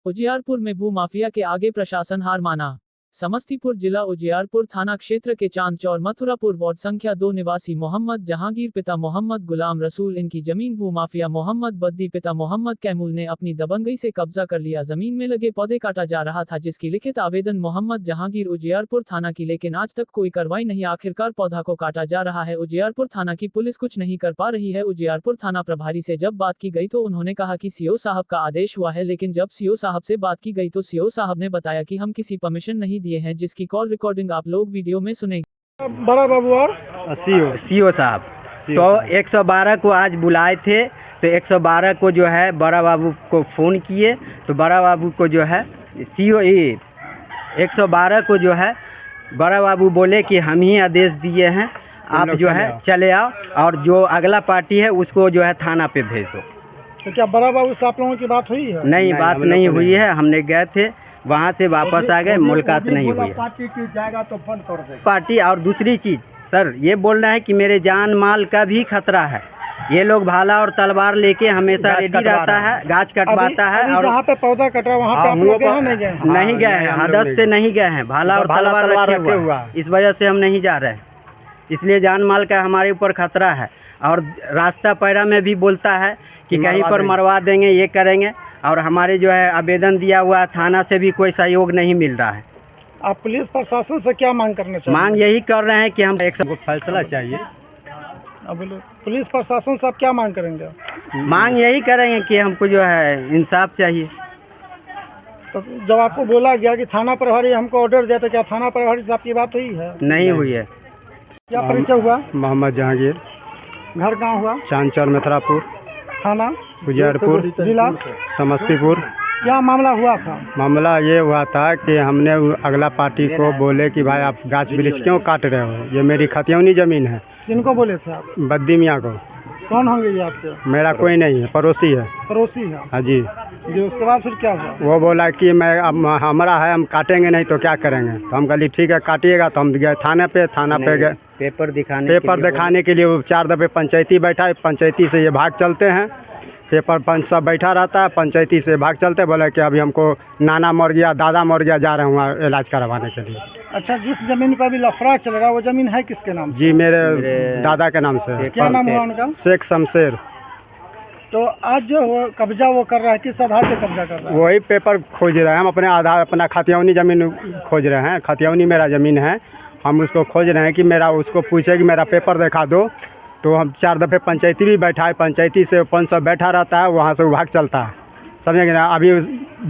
उजियारपुर में भू माफिया के आगे प्रशासन हार माना। समस्तीपुर जिला उजियारपुर थाना क्षेत्र के चांद चौर मथुरापुर वार्ड संख्या 2 निवासी मोहम्मद जहांगीर पिता मोहम्मद गुलाम रसूल इनकी जमीन भू माफिया मोहम्मद बद्दी पिता मोहम्मद कैमूल ने अपनी दबंगई से कब्जा कर लिया। जमीन में लगे पौधे काटा जा रहा था, जिसकी लिखित आवेदन मोहम्मद जहांगीर उजियारपुर थाना की, लेकिन आज तक कोई कार्रवाई नहीं। आखिरकार पौधा को काटा जा रहा है। उजियारपुर थाना की पुलिस कुछ नहीं कर पा रही है। उजियारपुर थाना प्रभारी से जब बात की गई तो उन्होंने कहा कि सीओ साहब का आदेश हुआ है, लेकिन जब सीओ साहब से बात की गई तो सीओ साहब ने बताया कि हम किसी परमिशन नहीं दिए हैं, जिसकी कॉल रिकॉर्डिंग आप लोग वीडियो में सुनेंगे। बड़ा बाबू और सीओ साहब तो 112 को आज बुलाए थे, तो 112 को जो है बड़ा बाबू को फ़ोन किए, तो बड़ा बाबू को जो है सीओ 112 को जो है बड़ा बाबू बोले कि हम ही आदेश दिए हैं, आप जो है चले आओ और जो अगला पार्टी है उसको जो है थाना पे भेज दो। तो क्या बड़ा बाबू से आप लोगों की बात हुई है? नहीं, बात नहीं हुई है। हमने गए थे, वहाँ से वापस आ गए, मुलाकात नहीं हुई है। पार्टी की जाएगा तो बंद कर देगा पार्टी। और दूसरी चीज़ सर ये बोलना है कि मेरे जान माल का भी खतरा है। ये लोग भाला और तलवार लेके हमेशा रेडी रहता है, गाछ कटवाता है। और जहाँ पे पौधा कट रहा है वहाँ पे आप लोग नहीं गए? नहीं गए हैं, हदस से नहीं गए हैं। भाला और तलवार रखे हुआ, इस वजह से हम नहीं जा रहे हैं। इसलिए जान माल का हमारे ऊपर खतरा है। और रास्ता पैरा में भी बोलता है कि कहीं पर मरवा देंगे, ये करेंगे। और हमारे जो है आवेदन दिया हुआ है, थाना से भी कोई सहयोग नहीं मिल रहा है। आप पुलिस प्रशासन से क्या मांग करना चाहिए? मांग यही कर रहे हैं कि हम एक फैसला चाहिए। अब पुलिस प्रशासन से आप क्या मांग करेंगे? मांग यही करेंगे कि हमको जो है इंसाफ चाहिए। तो जब आपको बोला गया कि थाना प्रभारी हमको ऑर्डर दिया, तो क्या थाना प्रभारी से आपकी बात हुई है? नहीं हुई है। क्या परिचय हुआ? मोहम्मद जहांगीर, घर कहाँ हुआ? चांद चौर मथुरापुर, थाना उजियारपुर, जिला समस्तीपुर। क्या मामला हुआ था? मामला ये हुआ था कि हमने अगला पार्टी को बोले कि भाई आप गाछ वृक्ष क्यों काट रहे हो, ये मेरी खतियौनी ज़मीन है। किनको बोले थे आप? बद्दी मियाँ को। कौन होंगे ये आपके? मेरा कोई नहीं है, पड़ोसी है। पड़ोसी है? हाँ जी। उसके बाद फिर क्या हुआ? वो बोला कि मैं अब हमारा है, हम काटेंगे नहीं तो क्या करेंगे। तो हम कहली ठीक है काटिएगा। तो हम गए थाना पे गए पेपर दिखाने के लिए। वो 4 दफ़े पंचायती बैठा है, पंचायती से ये भाग चलते हैं। पेपर पंच सब बैठा रहता है, पंचायती से भाग चलते, बोले कि अभी हमको नाना मर गया, दादा मर गया, जा रहे हैं इलाज करवाने के लिए। अच्छा, जिस जमीन पर अभी लफड़ा चल रहा है वो जमीन है किसके नाम? जी मेरे दादा के नाम से। क्या नाम हुआ उनका? शेख शमशेर। तो आज जो वो कब्जा वो कर रहा है, किस आधार पे कब्जा कर रहा है? वही पेपर खोज रहे हैं हम, अपने आधार, अपना खतियौनी ज़मीन खोज रहे हैं। खतियौनी मेरा ज़मीन है, हम उसको खोज रहे हैं कि मेरा, उसको पूछे कि मेरा पेपर दिखा दो। तो हम 4 दफ़े पंचायती भी बैठा है, पंचायती से पंच सब बैठा रहता है, वहाँ से वो भाग चलता है। समझे ना? अभी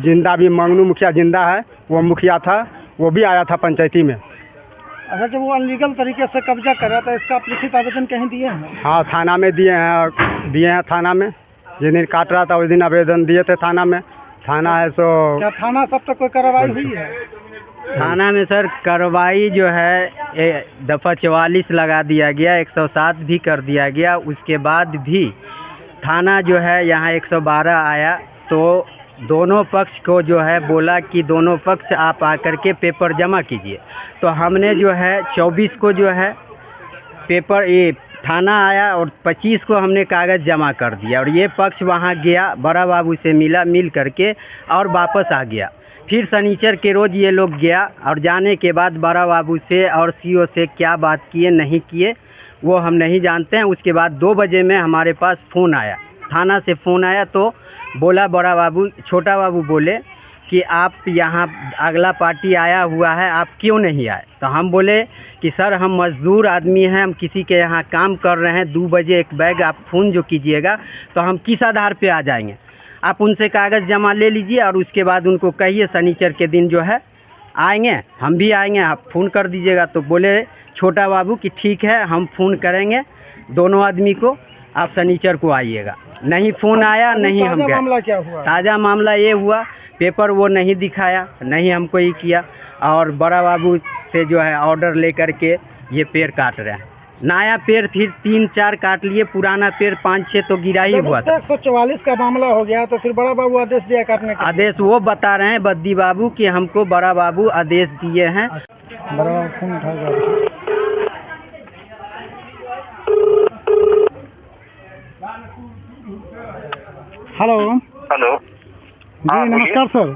जिंदा भी मंगनू मुखिया जिंदा है, वो मुखिया था, वो भी आया था पंचायती में। अच्छा, जब वो अनलीगल तरीके से कब्जा कर रहा था, इसका आप लिखित आवेदन कहीं दिए हैं? हाँ, थाना में दिए हैं थाना में। जिस दिन काट रहा था उस दिन आवेदन दिए थे थाना में। थाना है सो। क्या थाना सब तक कोई कार्रवाई हुई है? थाना में सर कार्रवाई जो है दफ़ा 44 लगा दिया गया, 107 भी कर दिया गया। उसके बाद भी थाना जो है यहाँ 112 आया, तो दोनों पक्ष को जो है बोला कि दोनों पक्ष आप आकर के पेपर जमा कीजिए। तो हमने जो है 24 को जो है पेपर, ये थाना आया और 25 को हमने कागज़ जमा कर दिया। और ये पक्ष वहाँ गया, बड़ा बाबू से मिल करके और वापस आ गया। फिर शनिचर के रोज़ ये लोग गया, और जाने के बाद बड़ा बाबू से और सीओ से क्या बात किए नहीं किए वो हम नहीं जानते हैं। उसके बाद 2 बजे में हमारे पास फ़ोन आया, थाना से फ़ोन आया, तो बोला बड़ा बाबू, छोटा बाबू बोले कि आप यहाँ अगला पार्टी आया हुआ है, आप क्यों नहीं आए? तो हम बोले कि सर हम मज़दूर आदमी हैं, हम किसी के यहाँ काम कर रहे हैं, 2 बजे एक बैग आप फ़ोन जो कीजिएगा तो हम किस आधार पे आ जाएंगे? आप उनसे कागज़ जमा ले लीजिए और उसके बाद उनको कहिए शनिचर के दिन जो है आएंगे, हम भी आएंगे, आप फ़ोन कर दीजिएगा। तो बोले छोटा बाबू कि ठीक है हम फ़ोन करेंगे दोनों आदमी को, आप शनिचर को आइएगा। नहीं फ़ोन आया, नहीं हम गए। मामला क्या हुआ? ताज़ा मामला ये हुआ, पेपर वो नहीं दिखाया, नहीं हमको ये किया, और बड़ा बाबू से जो है ऑर्डर लेकर के ये पेड़ काट रहे हैं। नया पेड़ फिर 3-4 काट लिए, पुराना पेड़ 5-6 तो गिरा ही हुआ था। 144 का मामला हो गया तो फिर बड़ा बाबू आदेश दिया काटने का? आदेश वो बता रहे हैं बद्दी बाबू कि हमको बड़ा बाबू आदेश दिए हैं। बड़ा बाबू फोन उठा रहा है। हेलो। जी नमस्कार सर।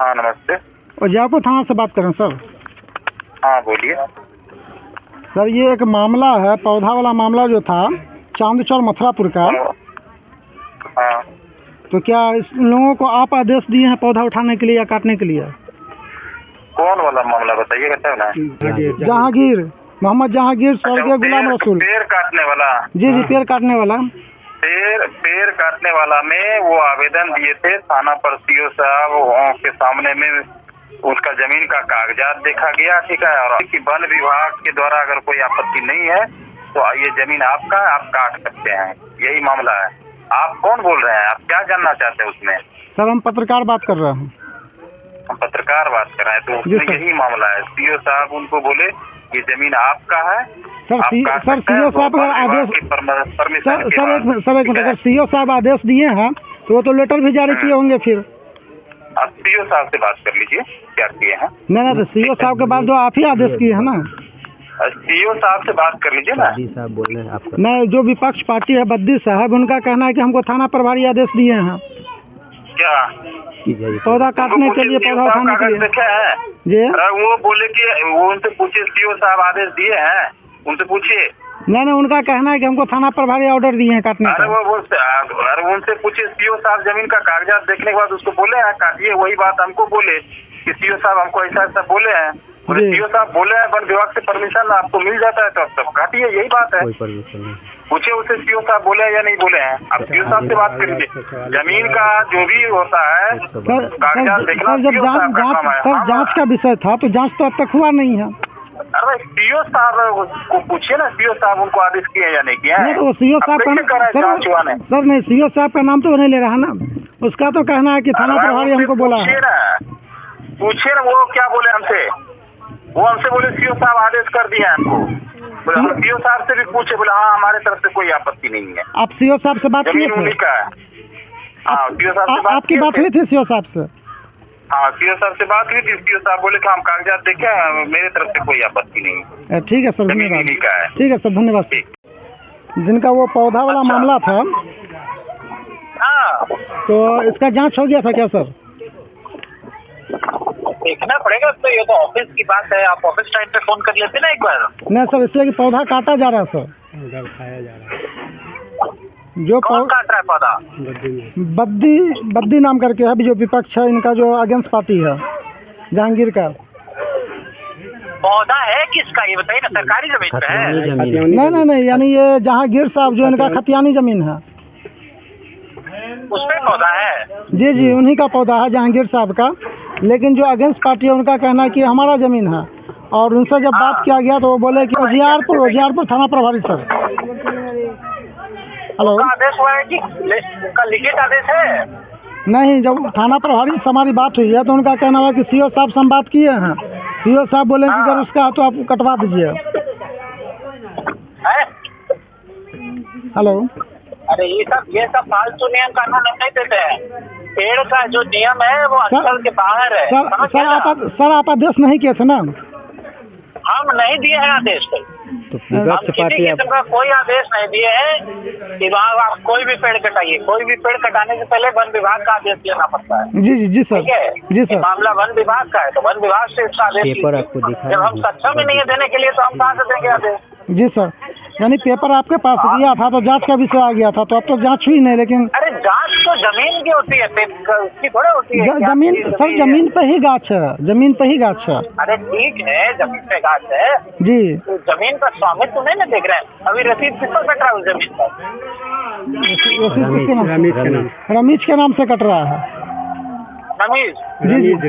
हाँ नमस्ते। उजियारपुर थाना से बात कर रहे हैं सर। हाँ बोलिए। सर ये एक मामला है, पौधा वाला मामला जो था चांदचौर मथुरापुर का। हाँ तो क्या इस लोगों को आप आदेश दिए हैं पौधा उठाने के लिए या काटने के लिए? कौन वाला मामला बताइएगा तब ना। जहांगीर, मोहम्मद जहांगीर स्वर्गीय गुलाम रसूल। पेड़ काटने वाला। जी पेड़ काटने वाला। पेड़ काटने वाला में वो आवेदन दिए थे थाना पर सीओ साहब के सामने में। उसका जमीन का कागजात देखा गया, ठीक है, और कि वन विभाग के द्वारा अगर कोई आपत्ति नहीं है तो ये जमीन आपका, आप काट सकते हैं, यही मामला है। आप कौन बोल रहे हैं? आप क्या जानना चाहते हैं उसमें? सर हम पत्रकार बात कर रहे हैं। हम पत्रकार बात कर रहे हैं तो उसमें यही मामला है। सीओ साहब उनको बोले ये जमीन आपका है। सर सीओ साहब अगर आदेश सर एक मिनट, अगर सीओ साहब आदेश दिए हैं तो वो तो लेटर भी जारी किए होंगे फिर। आप सीओ साहब से बात कर लीजिए क्या किए हैं। नहीं तो सीओ साहब के बाद जो आप ही आदेश किए हैं ना। सीओ साहब से बात कर लीजिए ना। साहब बोल रहे हैं आपका। नहीं, जो विपक्ष पार्टी है बद्दी साहब, उनका कहना है कि हमको थाना प्रभारी आदेश दिए हैं क्या पौधा काटने के लिए, पौधा उठाने के लिए। देखे हैं जी वो बोले कि वो उनसे पूछिए सीओ साहब आदेश दिए हैं, उनसे पूछिए। नहीं उनका कहना है कि हमको थाना प्रभारी ऑर्डर दिए हैं काटने का। अरे उनसे पूछिए सीओ साहब जमीन का कागजात देखने के बाद उसको बोले हैं काटिए। वही बात हमको बोले कि सीओ साहब हमको ऐसा बोले हैं। सीओ साहब बोले हैं वन विभाग से परमिशन आपको मिल जाता है तो आप सब काटिए, यही बात है। पूछिए उसे सीओ साहब बोले हैं या नहीं बोले हैं। आप सीओ साहब से बात करिए। जमीन का जो भी होता है कागजात देखना। जब जांच का विषय था तो जांच तो अब तक हुआ नहीं है। अरे सीओ साहब को पूछिए ना, सीओ साहब उनको आदेश किए या नहीं किए? नहीं तो सीओ साहब का सर नहीं, सीओ साहब का नाम तो वो नहीं ले रहा ना। उसका तो कहना है कि थाना प्रभारी हमको बोला है। पूछिए ना वो क्या बोले हमसे। वो हमसे बोले सीओ साहब आदेश कर दिया है हमको। सीओ साहब से भी पूछे, बोले हाँ हमारे तरफ से कोई आपत्ति नहीं है। आप सीओ साहब से बात किए थे? हाँ सीओ साहब से आपकी बात हुई थी सीओ साहब से? हाँ सीओ साहब से बात हुई थी। सीओ साहब बोले कि हम कागजात देखे, मेरे तरफ से कोई आपत्ति नहीं है। ठीक है सर, धन्यवाद। ठीक है सर, धन्यवाद। जिनका वो पौधा वाला मामला था तो इसका जांच हो गया था क्या सर? देखना पड़ेगा तो, ये तो ऑफिस की बात है। आप ऑफिस टाइम पे फोन कर लेते ना एक बार। नहीं सर, इसलिए कि पौधा काटा जा रहा है सर। जो कौन काट रहा है पौधा? बद्दी नाम करके है जो विपक्ष है, इनका जो अगेंस्ट पार्टी है जहांगीर का। पौधा है किसका ये बताइए ना। सरकारी जमीन पे है? नहीं, यानी ये जहांगीर साहब जो इनका खतियानी जमीन है उसमें पौधा है। जी उन्हीं का पौधा है जहांगीर साहब का। लेकिन जो अगेंस्ट पार्टी है उनका कहना है कि हमारा जमीन है। और उनसे जब बात किया गया तो वो बोले कि उजियारपुर थाना प्रभारी सर। हेलो, आदेश हुआ है कि लिखित आदेश है? नहीं, जब थाना प्रभारी से हमारी बात हुई है तो उनका कहना हुआ कि सीओ साहब से हम बात किए हैं। सीओ साहब बोले कि अगर उसका तो आप कटवा दीजिए। हेलो, अरे ये सब फालतू नियम कानून हम नहीं देते हैं। पेड़ का जो नियम है वो अंचल के बाहर है। सर आप आदेश नहीं किए थे ना? हम नहीं दिए हैं आदेश। तो विपक्ष पार्टी किस्म का कोई आदेश नहीं दिए हैं कि वहाँ आप कोई भी पेड़ कटाइए। कोई भी पेड़ कटाने से पहले वन विभाग का आदेश लेना पड़ता है। जी सर। ठीक है, जी सर। मामला वन विभाग का है तो वन विभाग से इसका आदेश पेपर आपको दिखा। जब हम सक्षम ही नहीं है देने के लिए तो हम कहाँ से देंगे आदेश? जी सर, यानी पेपर आपके पास दिया था तो जांच का विषय आ गया था तो अब तो जांच हुई नहीं। लेकिन अरे जांच तो जमीन की होती है, उसकी थोड़ा होती है। जमीन सर, जमीन पे ही गाछ है, जमीन पे ही गाछ है। अरे ठीक है, जमीन पे गाछ है जी। तो जमीन का स्वामित्व नहीं ना देख रहे हैं। अभी रसीद किस पर कट रहा है उस जमीन पर? रमीज के नाम से कट रहा है। रमीज?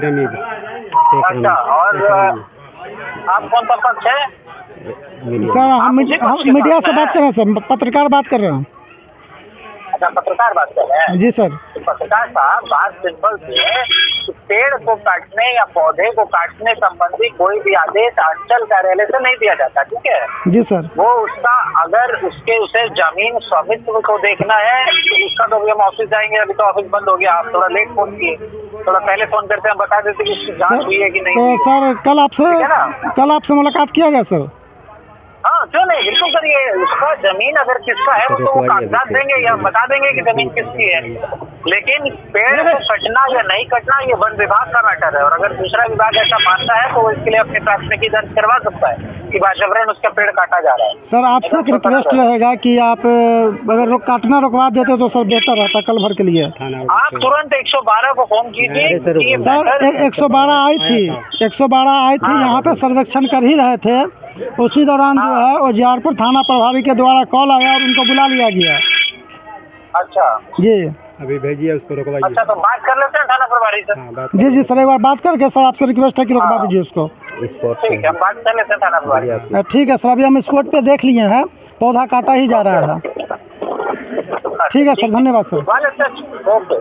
रमीज। अच्छा, और आप कौन सा पक्ष है? सर हम मीडिया से बात कर रहे हैं सर, पत्रकार बात कर रहे हैं। अच्छा, पत्रकार बात कर रहे हैं? जी सर। तो पत्रकार साहब बात सिंपल सी है कि पेड़ को काटने या पौधे को काटने संबंधी कोई भी आदेश अंचल कार्यालय से नहीं दिया जाता। ठीक है जी सर। वो उसका अगर उसे जमीन स्वामित्व को देखना है तो उसका तो अभी हम ऑफिस जाएंगे। अभी तो ऑफिस बंद हो गया। आप थोड़ा लेट फोन किए, थोड़ा पहले फोन करते हम बता देते कि इसकी जांच हुई है कि नहीं। तो सर कल आपसे मुलाकात किया गया सर? हाँ, क्यों नहीं, बिल्कुल सर, ये उसका जमीन अगर किसका है वो तो वो कागजात देंगे या बता देंगे कि जमीन किसकी है, लेकिन पेड़ को कटना या नहीं कटना ये वन विभाग का मैटर है। और अगर दूसरा विभाग ऐसा मानता है तो वो इसके लिए अपनी प्राथमिकी दर्ज करवा सकता है कि बाजबरन उसका पेड़ काटा जा रहा है। सर आपसे एक रिक्वेस्ट रहेगा कि आप अगर काटना रुकवा देते तो सर बेहतर रहता कल भर के लिए। आप तुरंत 112 को फोन कीजिए। सर 112 आई थी, 112 आई थी, यहाँ पे सर्वेक्षण कर ही रहे थे। उसी दौरान जो है उजियारपुर थाना प्रभारी के द्वारा कॉल आया और उनको बुला लिया गया। अच्छा जी अभी भेजिए उसको, रुकवाइए। अच्छा, तो बात कर लेते हैं थाना प्रभारी से। जी जी सर, एक बार बात करके सर आपसे रिक्वेस्ट है कि रुकवा दीजिए उसको। ठीक है, हम बात कर लेते हैं थाना प्रभारी। ठीक है सर, अभी हम स्पॉट पे देख लिए हैं, पौधा काटा ही जा रहा है। ठीक है सर, धन्यवाद सर। ओके।